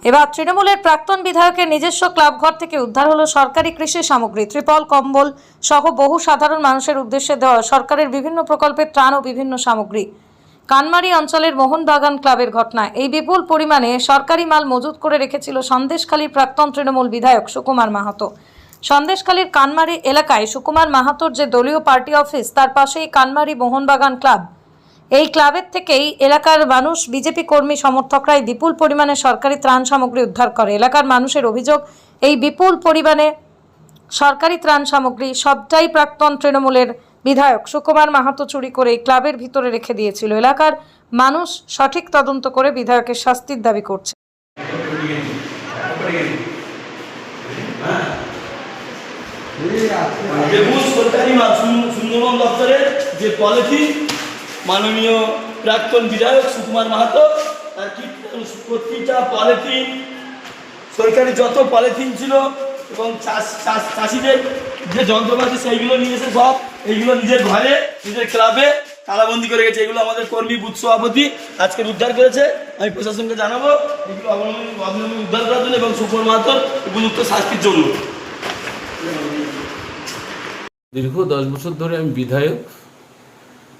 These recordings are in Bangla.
এবার তৃণমূলের প্রাক্তন বিধায়কের নিজস্ব ক্লাবঘর থেকে উদ্ধার হলো সরকারি কৃষি সামগ্রী, ত্রিপল, কম্বল সহ বহু সাধারণ মানুষের উদ্দেশ্যে দেওয়া সরকারের বিভিন্ন প্রকল্পের ত্রাণ ও বিভিন্ন সামগ্রী। কানমারি অঞ্চলের মোহনবাগান ক্লাবের ঘটনা। এই বিপুল পরিমাণে সরকারি মাল মজুত করে রেখেছিল সন্দেশখালীর প্রাক্তন তৃণমূল বিধায়ক সুকুমার মাহাতো। সন্দেশখালীর কানমারি এলাকায় সুকুমার মাহাতোর যে দলীয় পার্টি অফিস, তার পাশেই কানমারি মোহনবাগান ক্লাব। এই ক্লাবের থেকেই এলাকার মানুষ, বিজেপি কর্মী সমর্থকরাই বিপুল পরিমাণে সরকারি ত্রাণ সামগ্রী উদ্ধার করে। এলাকার মানুষের অভিযোগ, এই বিপুল পরিমাণে সরকারি ত্রাণ সামগ্রী সবটাই প্রাক্তন তৃণমূলের বিধায়ক সুকুমার মাহাতো চুরি করে এই ক্লাবের ভিতরে রেখে দিয়েছিল। এলাকার মানুষ সঠিক তদন্ত করে বিধায়কের শাস্তির দাবি করছে। সরকারি সুন্দরবন দপ্তরের যে পলিথিন, মাননীয় প্রাক্তন বিধায়ক সুকুমার মাহাতো তার প্রতিটা পলিথিন, সরকারি যত পলিথিন ছিল এবং চাষিদের যে যন্ত্রপাতি সেইগুলো নিয়ে এসে সব এইগুলো নিজের ঘরে, নিজের ক্লাবে তালাবন্দি করে গেছে। এগুলো আমাদের কর্মী বুথ সভাপতি আজকে উদ্ধার করেছে। আমি প্রশাসনকে জানাবো এগুলো অবিলম্বে উদ্ধার করার জন্য এবং সুকুমার মাহাতোর উপযুক্ত শাস্তির জন্য। দীর্ঘ 10 বছর ধরে আমি বিধায়ক।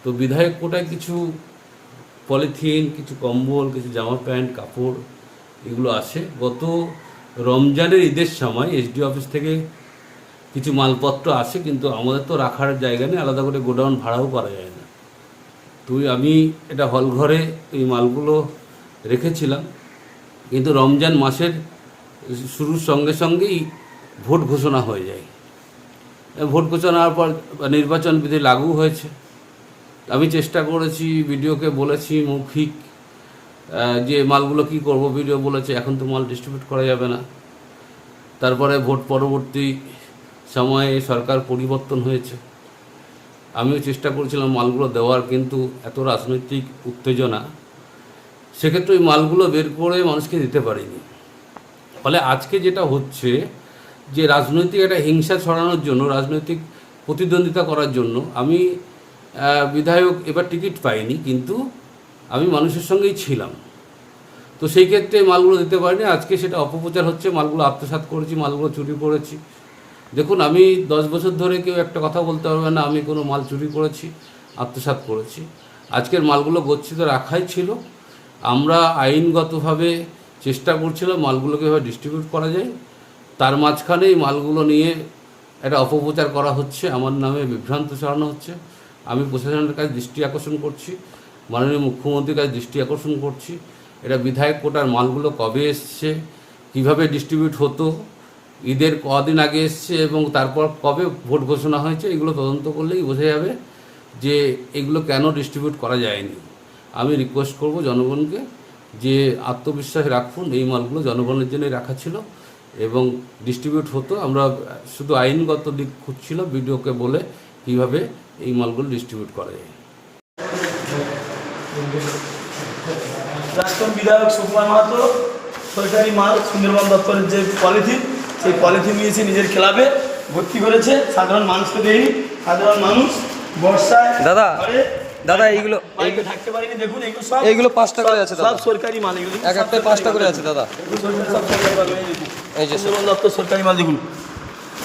তো বিধায়ক কোটায় কিছু পলিথিন, কিছু কম্বল, কিছু জামা প্যান্ট, কাপড় এগুলো আসে। গত রমজানের ঈদের সময় এসডি অফিস থেকে কিছু মালপত্র আসে, কিন্তু আমাদের তো রাখার জায়গা নেই, আলাদা করে গোডাউন ভাড়াও করা যায় না। তো আমি এটা হল ঘরে এই মালগুলো রেখেছিলাম, কিন্তু রমজান মাসের শুরুর সঙ্গে সঙ্গেই ভোট ঘোষণা হয়ে যায়। ভোট ঘোষণা হওয়ার পর নির্বাচন বিধি লাগু হয়েছে। আমি চেষ্টা করেছি, ভিডিওকে বলেছি মৌখিক যে মালগুলো কি করব। ভিডিও বলেছে এখন তো মাল ডিস্ট্রিবিউট করা যাবে না। তারপরে ভোট পরবর্তী সময়ে সরকার পরিবর্তন হয়েছে। আমিও চেষ্টা করেছিলাম মালগুলো দেওয়ার, কিন্তু এত রাজনৈতিক উত্তেজনা, সেক্ষেত্রে ওই মালগুলো বের করে মানুষকে দিতে পারিনি। ফলে আজকে যেটা হচ্ছে যে রাজনৈতিক একটা হিংসা ছড়ানোর জন্য, রাজনৈতিক প্রতিদ্বন্দ্বিতা করার জন্য আমি বিধায়ক এবার টিকিট পাইনি, কিন্তু আমি মানুষের সঙ্গেই ছিলাম। তো সেই ক্ষেত্রে মালগুলো দিতে পারিনি। আজকে সেটা অপপ্রচার হচ্ছে, মালগুলো আত্মসাৎ করেছি, মালগুলো চুরি করেছি। দেখুন, আমি 10 বছর ধরে কেউ একটা কথা বলতে পারবে না আমি কোনো মাল চুরি করেছি, আত্মসাৎ করেছি। আজকের মালগুলো গচ্ছিত রাখাই ছিল। আমরা আইনগতভাবে চেষ্টা করছিলাম মালগুলোকে এভাবে ডিস্ট্রিবিউট করা যায়। তার মাঝখানে এই মালগুলো নিয়ে একটা অপপ্রচার করা হচ্ছে, আমার নামে বিভ্রান্ত ছড়ানো হচ্ছে। আমি প্রশাসনের কাছে দৃষ্টি আকর্ষণ করছি, মাননীয় মুখ্যমন্ত্রীর কাছে দৃষ্টি আকর্ষণ করছি। এটা বিধায়ক কোটার মালগুলো কবে এসছে, কিভাবে ডিস্ট্রিবিউট হতো, ঈদের কদিন আগে এসছে এবং তারপর কবে ভোট ঘোষণা হয়েছে, এগুলো তদন্ত করলেই বোঝা যাবে যে এগুলো কেন ডিস্ট্রিবিউট করা যায়নি। আমি রিকোয়েস্ট করব জনগণকে যে আত্মবিশ্বাস রাখুন, এই মালগুলো জনগণের জন্যই রাখা ছিল এবং ডিস্ট্রিবিউট হতো। আমরা শুধু আইনগত দিক খুঁজছিলাম, ভিডিওকে বলে কীভাবে এই মালগুলো ডিস্ট্রিবিউট করা যায়। প্রাক্তন বিধায়ক সুকুমার মাহাতো সরকারি মাল সুন্দরবন দপ্তরের যে পলিথিন, সেই পলিথিন নিয়েছে নিজের ক্লাবে ভর্তি করেছে, সাধারণ মানুষকে দেয়নি। সাধারণ মানুষ বর্ষায় দাদা এইগুলো থাকতে পারেনি। দেখুন এইগুলো 5 টাকা করে আছে, সব সরকারি মাল, এগুলো এক একটা 5 টাকা করে আছে দাদা। এই যে সুন্দরবন দপ্তর সরকারি মাল, দেখুন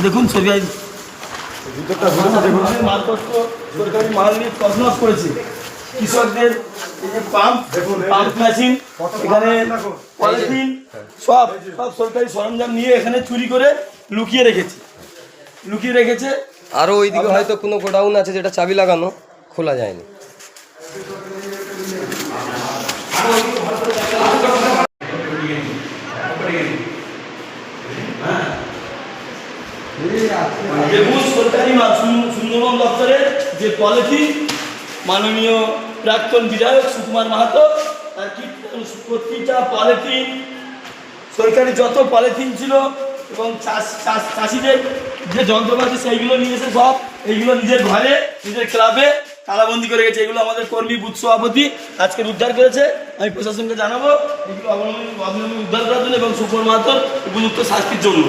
দেখুন সরকারি মালপত্র, সরকারি মাল নিয়ে তছনছ করেছে। কৃষকদের এই যে পাম্প মেশিন, এখানে পলিথিন, সব সরকারি সরঞ্জাম নিয়ে এখানে চুরি করে লুকিয়ে রেখেছে। আরও ওইদিকে হয়তো কোনো গোডাউন আছে যেটা চাবি লাগানো, খোলা যায়নি। সরকারি সুন্দরবন দপ্তরের যে পলিথিন, মাননীয় প্রাক্তন বিধায়ক সুকুমার মাহাতো তার প্রতিটা পলিথিন, সরকারি যত পলিথিন ছিল এবং চাষিদের যে যন্ত্রপাতি সেইগুলো নিয়ে এসে সব এইগুলো নিজের ঘরে, নিজের ক্লাবে তালাবন্দি করে গেছে। এগুলো আমাদের কর্মী বুথ সভাপতি আজকে উদ্ধার করেছে। আমি প্রশাসনকে জানাবো এগুলো অবিলম্বে উদ্ধার করার জন্য এবং সুকুমার মাহাতোর উপযুক্ত শাস্তির জন্য।